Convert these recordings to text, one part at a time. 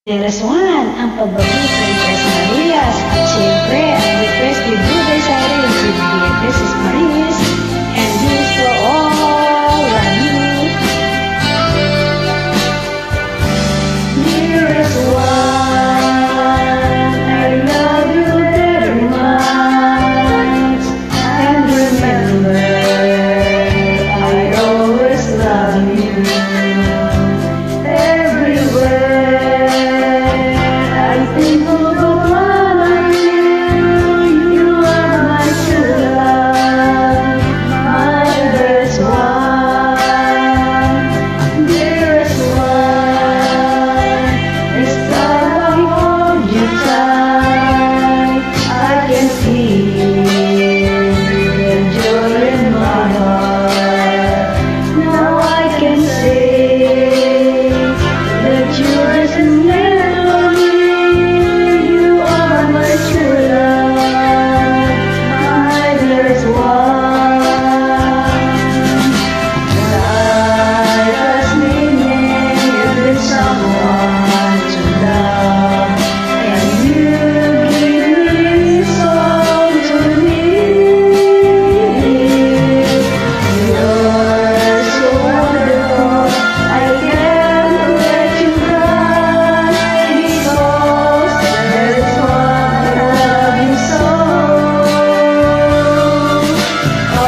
Deraswan ang pagbabalik kay Tres Marias at siyempre ang request ni Buday Siren si Beatriz Maris and this for all Rani. Dearest one, I love you very much and remember I always love you.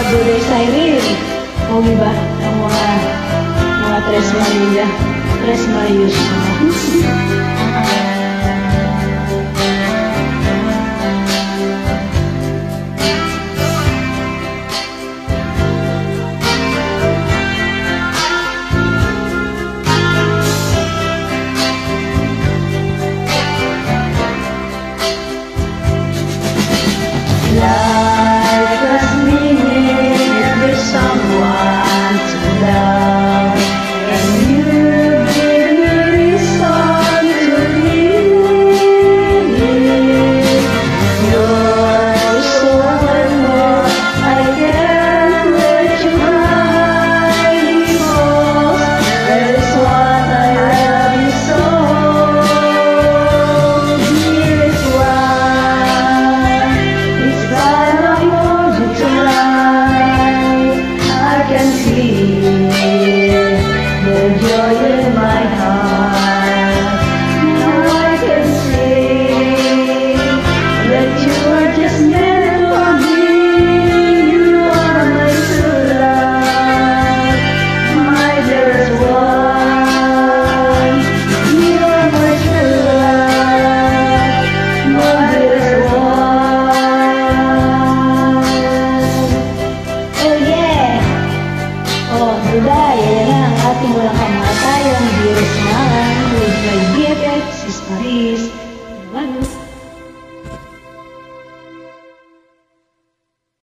Buday Siren, o diba? Ang mga Tres Maria, Tres Marius. Buday, ayan na ang ating walang kamatayang dearest man with my Beatriz Maris.